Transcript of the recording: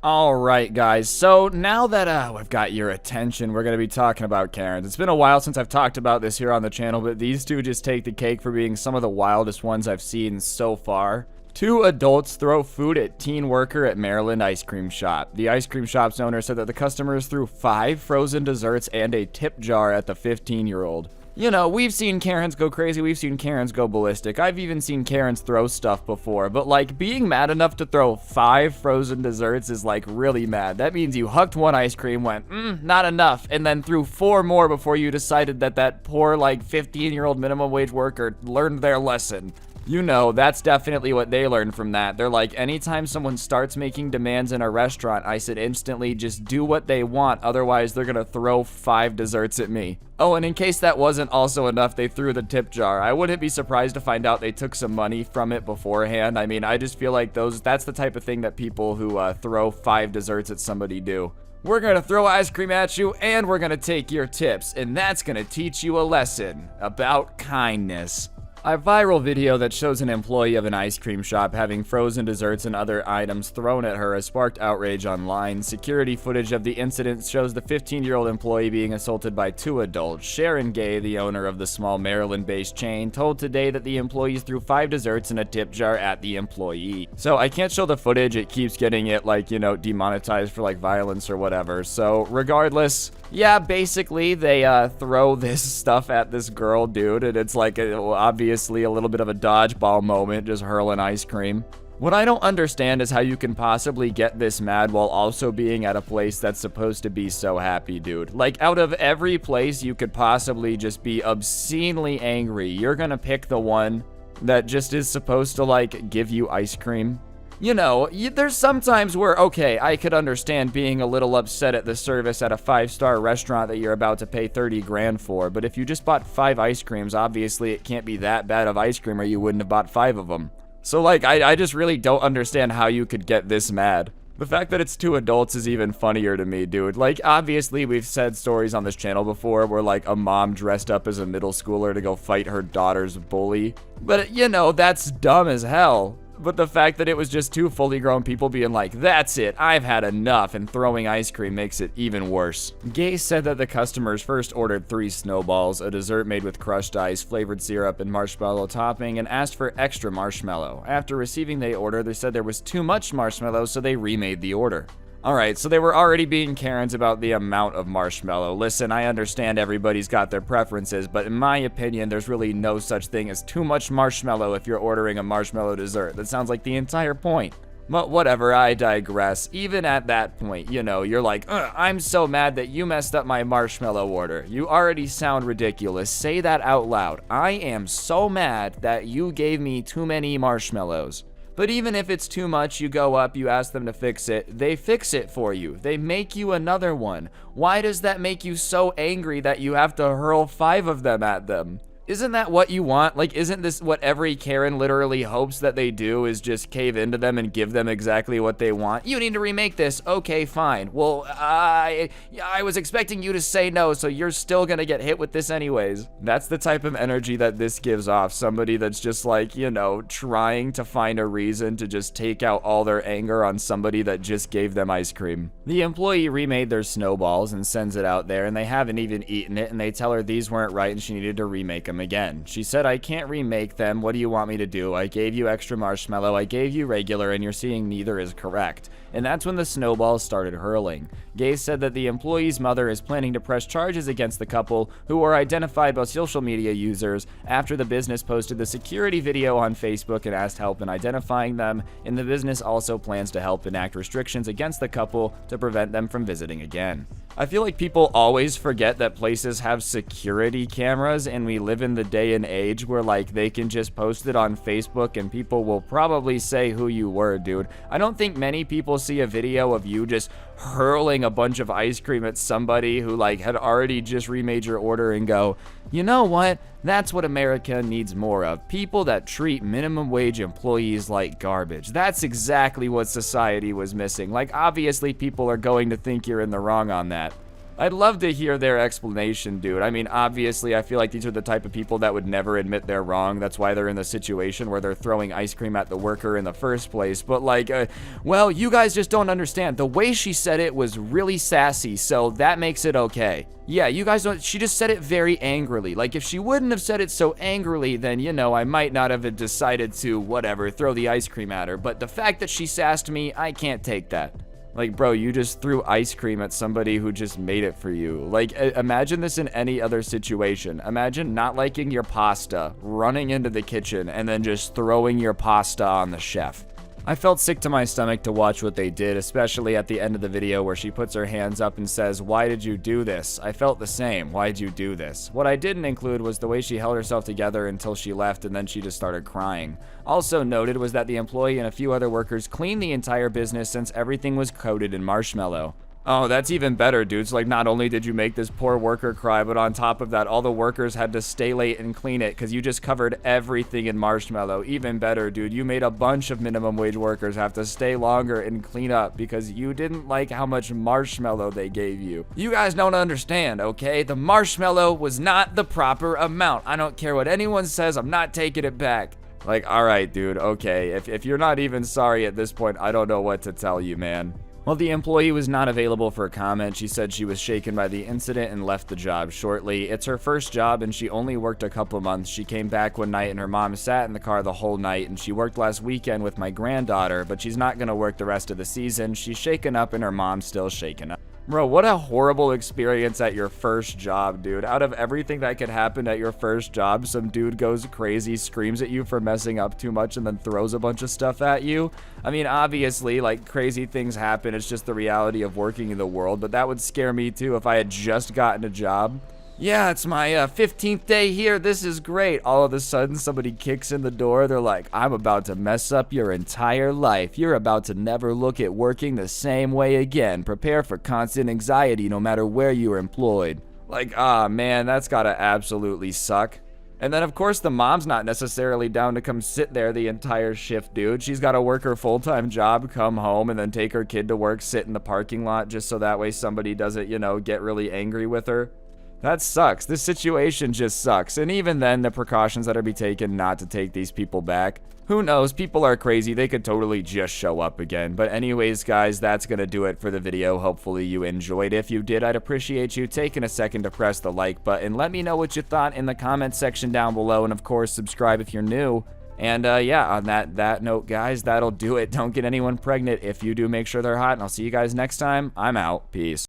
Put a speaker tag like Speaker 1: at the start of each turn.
Speaker 1: Alright guys, so now that we've got your attention, we're going to be talking about Karens. It's been a while since I've talked about this here on the channel, but these two just take the cake for being some of the wildest ones I've seen so far. Two adults throw food at teen worker at Maryland ice cream shop. The ice cream shop's owner said that the customers threw 5 frozen desserts and a tip jar at the 15-year-old. You know, we've seen Karens go crazy, we've seen Karens go ballistic, I've even seen Karens throw stuff before, but like, being mad enough to throw 5 frozen desserts is like really mad. That means you hucked one ice cream, went, not enough, and then threw 4 more before you decided that that poor like 15-year-old minimum wage worker learned their lesson. You know, that's definitely what they learned from that. They're like, anytime someone starts making demands in a restaurant, I said instantly, just do what they want, otherwise they're gonna throw 5 desserts at me. Oh, and in case that wasn't also enough, they threw the tip jar. I wouldn't be surprised to find out they took some money from it beforehand. I mean, I just feel like that's the type of thing that people who throw 5 desserts at somebody do. We're gonna throw ice cream at you, and we're gonna take your tips, and that's gonna teach you a lesson about kindness. A viral video that shows an employee of an ice cream shop having frozen desserts and other items thrown at her has sparked outrage online. Security footage of the incident shows the 15-year-old employee being assaulted by 2 adults. Sharon Gay, the owner of the small Maryland-based chain, told Today that the employees threw 5 desserts in a tip jar at the employee. So I can't show the footage, it keeps getting it like, you know, demonetized for like violence or whatever. So regardless, yeah, basically they throw this stuff at this girl, dude, and it's like obviously a little bit of a dodgeball moment, just hurling ice cream. What I don't understand is how you can possibly get this mad while also being at a place that's supposed to be so happy, dude. Like, out of every place you could possibly just be obscenely angry, you're gonna pick the one that just is supposed to, like, give you ice cream. You know, there's some times where, okay, I could understand being a little upset at the service at a 5-star restaurant that you're about to pay 30 grand for, but if you just bought 5 ice creams, obviously it can't be that bad of ice cream or you wouldn't have bought 5 of them. So like, I just really don't understand how you could get this mad. The fact that it's 2 adults is even funnier to me, dude. Like, obviously we've said stories on this channel before where like a mom dressed up as a middle schooler to go fight her daughter's bully. But you know, that's dumb as hell. But the fact that it was just 2 fully grown people being like, that's it, I've had enough, and throwing ice cream makes it even worse. Gay said that the customers first ordered 3 snowballs, a dessert made with crushed ice, flavored syrup, and marshmallow topping, and asked for extra marshmallow. After receiving the order, they said there was too much marshmallow, so they remade the order. Alright, so they were already being Karens about the amount of marshmallow. Listen, I understand everybody's got their preferences, but in my opinion, there's really no such thing as too much marshmallow if you're ordering a marshmallow dessert. That sounds like the entire point. But whatever, I digress. Even at that point, you know, you're like, I'm so mad that you messed up my marshmallow order. You already sound ridiculous. Say that out loud. I am so mad that you gave me too many marshmallows. But even if it's too much, you go up, you ask them to fix it, they fix it for you. They make you another one. Why does that make you so angry that you have to hurl 5 of them at them? Isn't that what you want? Like, isn't this what every Karen literally hopes that they do, is just cave into them and give them exactly what they want? You need to remake this. Okay, fine. Well, I was expecting you to say no, so you're still gonna get hit with this anyways. That's the type of energy that this gives off. Somebody that's just like, you know, trying to find a reason to just take out all their anger on somebody that just gave them ice cream. The employee remade their snowballs and sends it out there, and they haven't even eaten it, and they tell her these weren't right and she needed to remake them again. She said, I can't remake them. What do you want me to do? I gave you extra marshmallow, I gave you regular, and you're seeing neither is correct. And that's when the snowballs started hurling. Gay said that the employee's mother is planning to press charges against the couple, who were identified by social media users after the business posted the security video on Facebook and asked help in identifying them, and the business also plans to help enact restrictions against the couple to prevent them from visiting again. I feel like people always forget that places have security cameras, and we live in the day and age where like they can just post it on Facebook and people will probably say who you were, dude. I don't think many people see a video of you just hurling a bunch of ice cream at somebody who like had already just remade your order and go, you know what? That's what America needs more of. People that treat minimum wage employees like garbage. That's exactly what society was missing. Like, obviously people are going to think you're in the wrong on that. I'd love to hear their explanation, dude. I mean, obviously, I feel like these are the type of people that would never admit they're wrong. That's why they're in the situation where they're throwing ice cream at the worker in the first place. But like, well, you guys just don't understand. The way she said it was really sassy, so that makes it okay. Yeah, you guys don't, she just said it very angrily. Like, if she wouldn't have said it so angrily, then, you know, I might not have decided to, whatever, throw the ice cream at her. But the fact that she sassed me, I can't take that. Like, bro, you just threw ice cream at somebody who just made it for you. Like, imagine this in any other situation. Imagine not liking your pasta, running into the kitchen, and then just throwing your pasta on the chef. I felt sick to my stomach to watch what they did, especially at the end of the video where she puts her hands up and says, "Why did you do this?" I felt the same. Why'd you do this? What I didn't include was the way she held herself together until she left and then she just started crying. Also noted was that the employee and a few other workers cleaned the entire business since everything was coated in marshmallow. Oh, that's even better, dudes. Like, not only did you make this poor worker cry, but on top of that, all the workers had to stay late and clean it because you just covered everything in marshmallow. Even better, dude. You made a bunch of minimum wage workers have to stay longer and clean up because you didn't like how much marshmallow they gave you. You guys don't understand, okay? The marshmallow was not the proper amount. I don't care what anyone says. I'm not taking it back. Like, all right, dude. Okay. If you're not even sorry at this point, I don't know what to tell you, man. Well, the employee was not available for a comment. She said she was shaken by the incident and left the job shortly. It's her first job and she only worked a couple months. She came back one night and her mom sat in the car the whole night, and she worked last weekend with my granddaughter, but she's not going to work the rest of the season. She's shaken up and her mom's still shaken up. Bro, what a horrible experience at your first job, dude. Out of everything that could happen at your first job, some dude goes crazy, screams at you for messing up too much, and then throws a bunch of stuff at you. I mean, obviously, like, crazy things happen. It's just the reality of working in the world, but that would scare me too if I had just gotten a job. Yeah, it's my 15th day here. This is great. All of a sudden, somebody kicks in the door. They're like, "I'm about to mess up your entire life. You're about to never look at working the same way again. Prepare for constant anxiety no matter where you're employed." Like, man, that's gotta absolutely suck. And then, of course, the mom's not necessarily down to come sit there the entire shift, dude. She's got to work her full-time job, come home, and then take her kid to work, sit in the parking lot just so that way somebody doesn't, you know, get really angry with her. That sucks. This situation just sucks. And even then, the precautions that are be taken not to take these people back. Who knows? People are crazy. They could totally just show up again. But anyways, guys, that's going to do it for the video. Hopefully you enjoyed. If you did, I'd appreciate you taking a second to press the like button. Let me know what you thought in the comment section down below. And of course, subscribe if you're new. And yeah, on that note, guys, that'll do it. Don't get anyone pregnant. If you do, make sure they're hot. And I'll see you guys next time. I'm out. Peace.